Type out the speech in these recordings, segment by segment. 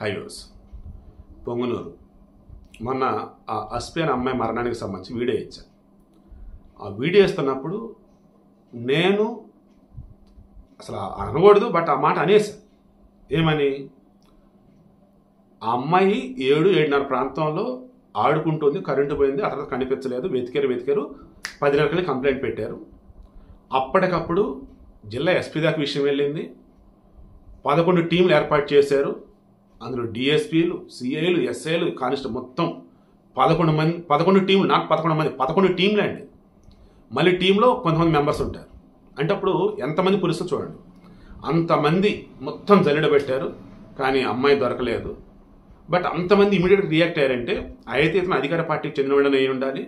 Highways Punganur మొన్న ఆ అస్పి అనే అమ్మాయి మరణానికి సంబంధించి వీడియో ఇచ్చాను. ఆ వీడియో ఇస్తున్నప్పుడు నేను అసలు అనకూడదు, బట్ ఆ మాట అనేసాను. ఏమని, ఆ అమ్మాయి 7-7:30 ప్రాంతంలో ఆడుకుంటుంది, కరెంటు పోయింది, ఆ తర్వాత కనిపించలేదు, వెతికారు 10 గంటలకి కంప్లైంట్ పెట్టారు. అప్పటికప్పుడు జిల్లా ఎస్పీ దాకా విషయం వెళ్ళింది. 11 టీంలు ఏర్పాటు చేశారు. అందులో డిఎస్పీలు, సిఐలు, ఎస్ఐలు, కానిస్టేబుల్ మొత్తం 11 టీంలు, నాకు 11 మంది, 11 టీంలు అండి. మళ్ళీ టీంలో కొంతమంది మెంబర్స్ ఉంటారు. అంటే అప్పుడు ఎంతమంది పోలీసులు చూడండి, అంతమంది మొత్తం జల్లెడ పెట్టారు. కానీ అమ్మాయి దొరకలేదు. బట్ అంతమంది ఇమీడియట్గా రియాక్ట్ అయ్యారంటే అయితే ఇతను అధికార పార్టీకి చెందినవాడని అయి ఉండాలి,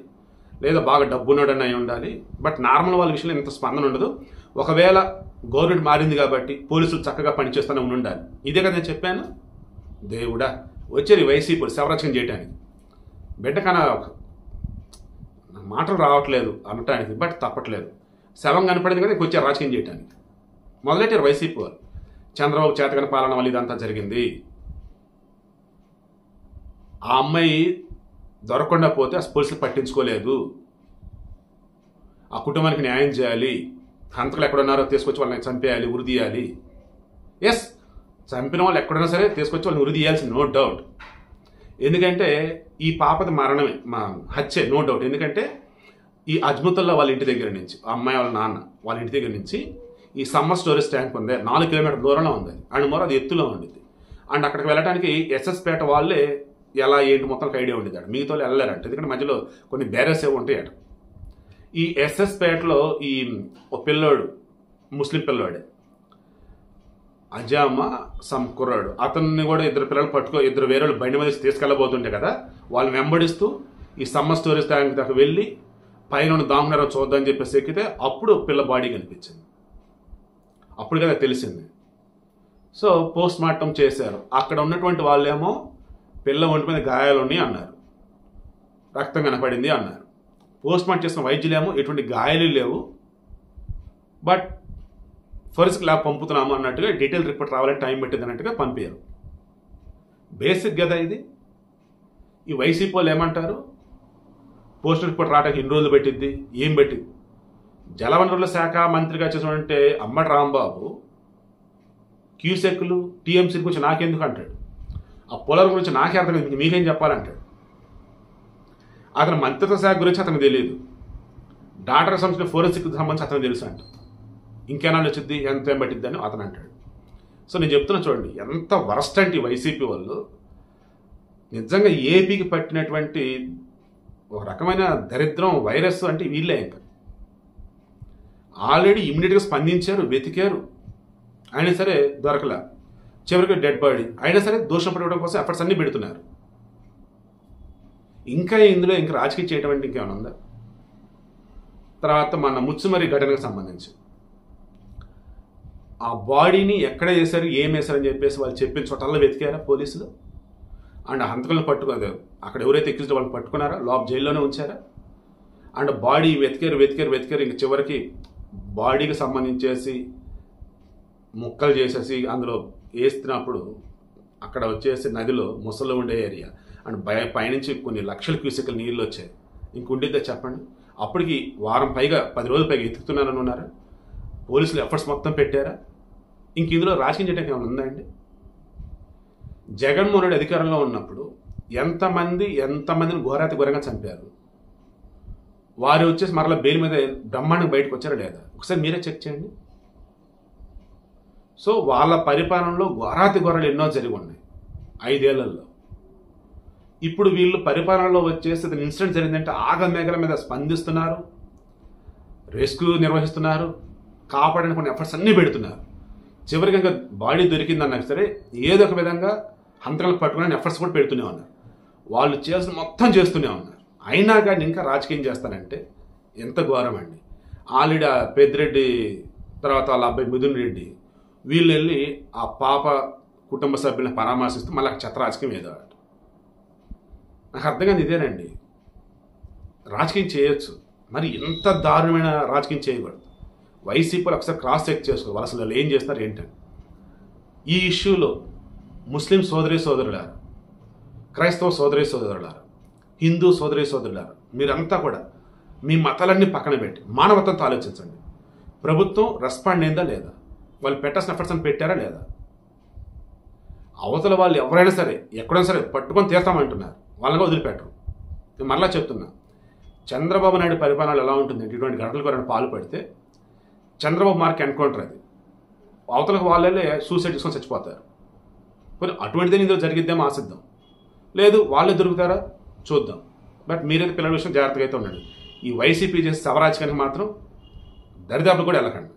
లేదా బాగా డబ్బున్నాడని అయి ఉండాలి. బట్ నార్మల్ వాళ్ళ విషయంలో ఇంత స్పందన ఉండదు. ఒకవేళ గవర్నమెంట్ మారింది కాబట్టి పోలీసులు చక్కగా పనిచేస్తూనే ఉండాలి. ఇదే కదా నేను చెప్పాను. దేవుడా, వచ్చారు వైసీపీ శవరక్షణ చేయడానికి. బిడ్డ కన్నా మాటలు రావట్లేదు అనటానికి, బట్ తప్పట్లేదు. శవం కనపడింది కదా, వచ్చారు రాజకీయం చేయడానికి. మొదలెట్టారు వైసీపీ వాళ్ళు. చంద్రబాబు చేతకని పాలన వల్ల ఇదంతా జరిగింది. ఆ అమ్మాయి దొరకకుండా పోతే ఆ పోలీసులు పట్టించుకోలేదు. ఆ కుటుంబానికి న్యాయం చేయాలి. హంతకులు ఎక్కడున్నారో తీసుకొచ్చి వాళ్ళని చంపేయాలి, ఉరి తీయాలి. ఎస్, చంపిన వాళ్ళు ఎక్కడైనా సరే తీసుకొచ్చి వాళ్ళని ఉరి తీయాల్సి, నో డౌట్. ఎందుకంటే ఈ పాపది మరణమే, మా హత్యే, నో డౌట్. ఎందుకంటే ఈ అజ్మతుల్లా వాళ్ళ ఇంటి దగ్గర నుంచి, ఆ అమ్మాయి వాళ్ళ నాన్న వాళ్ళ ఇంటి దగ్గర నుంచి ఈ సమ్మర్ స్టోరేజ్ ట్యాంక్ ఉంది, 4 కిలోమీటర్ల దూరంలో ఉంది. అండ్ మరో అది ఎత్తులో ఉండేది. అండ్ అక్కడికి వెళ్ళడానికి ఎస్ఎస్ పేట వాళ్ళే ఎలా ఏంటి మొత్తం ఐడియా ఉండేది అట. మిగతా వాళ్ళు వెళ్ళారంట, ఎందుకంటే మధ్యలో కొన్ని బ్యారెస్ ఏమి ఉంటాయి అట. ఈ ఎస్ఎస్ పేటలో ఈ ఒక పిల్లోడు, ముస్లిం పిల్లోడే, అజామా సమ్ కుర్రాడు, అతన్ని కూడా ఇద్దరు వేరే వాళ్ళు బండి మీద తీసుకెళ్ళబోతుంటే కదా, వాళ్ళని వెంబడిస్తూ ఈ సమ్మర్ స్టోరేజ్ ట్యాంక్ దాకా వెళ్ళి పైన దామున్నారో చూద్దామని చెప్పేసి ఎక్కితే అప్పుడు పిల్ల బాడీ కనిపించింది. అప్పుడు కదా తెలిసింది. సో పోస్ట్ మార్టం చేశారు. అక్కడ ఉన్నటువంటి వాళ్ళేమో పిల్ల ఒంటి మీద గాయాలు ఉన్నాయి అన్నారు, రక్తం కనపడింది అన్నారు. పోస్ట్ మార్టం చేసిన వైద్యులేమో ఎటువంటి గాయాలు లేవు, బట్ ఫోరెన్సిక్ ల్యాబ్ పంపుతున్నాము అన్నట్టుగా, డీటెయిల్ రిపోర్ట్ రావాలని టైం పెట్టింది అన్నట్టుగా పంపారు. బేసిక్ కదా ఇది. ఈ వైసీపీ వాళ్ళు ఏమంటారు, పోస్ట్ రిపోర్ట్ రావడానికి ఎన్ని రోజులు పెట్టిద్ది, ఏం పెట్టింది. జలవనరుల శాఖ మంత్రిగా చేసినటువంటి అమ్మటి రాంబాబు క్యూసెక్లు టీఎంసీ గురించి నాకెందుకు అంటాడు, ఆ పోలవరం గురించి నాకే అర్థమైంది, మీకేం చెప్పాలంటాడు. అతని మంత్రిత్వ శాఖ గురించి అతనికి తెలియదు, డాక్టర్ సంస్థ ఫోరెన్సిక్ సంబంధించి అతనికి తెలుసు అంట. ఇంకేనా వచ్చింది, ఎంత ఏం పట్టిద్ది అని అతను అంటాడు. సో నేను చెప్తున్నా చూడండి, ఎంత వరస్ట్ అంటే వైసీపీ వాళ్ళు నిజంగా ఏపీకి పట్టినటువంటి ఒక రకమైన దరిద్రం, వైరస్ అంటే వీళ్ళే. ఇంకా ఆల్రెడీ ఇమ్మీడియట్గా స్పందించారు, వెతికారు, అయినా సరే దొరకలా. చివరికి డెడ్ బాడీ అయినా సరే దోషం పడడం కోసం ఎఫర్ట్స్ అన్నీ పెడుతున్నారు. ఇంకా ఇందులో ఇంకా రాజకీయం చేయటం అంటే ఇంకేమైనా ఉందా? తర్వాత మన ముచ్చుమరి ఘటనకు సంబంధించి ఆ బాడీని ఎక్కడ వేశారు, ఏం వేశారని చెప్పేసి వాళ్ళు చెప్పిన చోటల్లో వెతికారా పోలీసులు? అండ్ హంతకులను పట్టుకోలేదు, అక్కడ ఎవరైతే ఎక్కించో వాళ్ళని పట్టుకున్నారా, జైల్లోనే ఉంచారా? అండ్ బాడీ వెతికారు ఇంక చివరికి బాడీకి సంబంధించేసి ముక్కలు చేసేసి అందులో వేస్తున్నప్పుడు అక్కడ వచ్చేసి నదిలో ముసలు ఉండే ఏరియా అండ్ పైనుంచి కొన్ని లక్షల క్యూసెక్ల నీళ్ళు వచ్చాయి. ఇంకుండిద్దా చెప్పండి? అప్పటికి వారం పైగా 10 రోజుల పైగా ఎత్తుకుతున్నారని ఉన్నారు. పోలీసులు ఎఫర్ట్స్ మొత్తం పెట్టారా? ఇంక ఇందులో రాజకీయం చేయడానికి ఏమైనా ఉందా అండి? జగన్మోహన్ రెడ్డి అధికారంలో ఉన్నప్పుడు ఎంతమందిని ఘోరంగా చంపారు. వారు వచ్చేసి మరలా బెయిల్ మీద బ్రహ్మాండంగా బయటకు వచ్చారా లేదా? ఒకసారి మీరే చెక్ చేయండి. సో వాళ్ళ పరిపాలనలో ఘోరాలు ఎన్నో జరిగి ఉన్నాయి 5 ఏళ్లలో. ఇప్పుడు వీళ్ళు పరిపాలనలో వచ్చేసి ఇన్సిడెంట్ జరిగిందంటే ఆగమేఘల మీద స్పందిస్తున్నారు, రెస్క్యూ నిర్వహిస్తున్నారు, కాపాడడానికి కొన్ని ఎఫర్ట్స్ అన్నీ పెడుతున్నారు. చివరికి ఇంకా బాడీ దొరికిందన్నా సరే ఏదో ఒక విధంగా హంతకులకు పట్టుకునే ఎఫర్ట్స్ కూడా పెడుతూనే ఉన్నారు. వాళ్ళు చేసిన మొత్తం చేస్తూనే ఉన్నారు. అయినా కానీ ఇంకా రాజకీయం చేస్తానంటే ఎంత ఘోరం అండి. ఆల్రెడీ పెద్దిరెడ్డి తర్వాత వాళ్ళ అబ్బాయి మిథున్ రెడ్డి వీళ్ళు వెళ్ళి ఆ పాప కుటుంబ సభ్యులను పరామర్శిస్తూ మళ్ళీ చెత్త రాజకీయం ఏదో. నాకు అర్థం కాదు ఇదేనండి. రాజకీయం చేయొచ్చు, మరి ఇంత దారుణమైన రాజకీయం చేయకూడదు. వైసీపీలు ఒకసారి క్రాస్ చెక్ చేసుకోవాలి అసలు ఏం చేస్తారు ఏంటని. ఈ ఇష్యూలో ముస్లిం సోదరి సోదరులారా, క్రైస్తవ సోదరి సోదరులారా, హిందూ సోదరి సోదరులారా, మీరంతా కూడా మీ మతాలన్నీ పక్కన పెట్టి మానవత్వంతో ఆలోచించండి. ప్రభుత్వం రెస్పాండ్ అయిందా లేదా? వాళ్ళు పెట్టాల్సిన ఎఫర్ట్స్ అని పెట్టారా లేదా? అవతల వాళ్ళు ఎవరైనా సరే ఎక్కడైనా సరే పట్టుకొని తీస్తామంటున్నారు, వాళ్ళగా వదిలిపెట్టరు. నేను మరలా చెప్తున్నా, చంద్రబాబు నాయుడు పరిపాలన ఎలా ఉంటుంది? ఇటువంటి ఘటనలు కూడా పాలు పడితే చంద్రబాబు మార్క్ ఎన్కౌంటర్ అది, అవతలకు వాళ్ళే సూసైడ్ చేసుకొని చచ్చిపోతారు. మరి అటువంటిదే ఇందులో జరిగిద్దామో ఆశిద్దాం, లేదు వాళ్ళే దొరుకుతారా చూద్దాం. బట్ మీరైతే పిల్లల విషయం జాగ్రత్తగా అయితే ఉండండి. ఈ వైసీపీ చేసే సవరాజకానికి మాత్రం దరిదాపులు కూడా వెళ్ళకండి.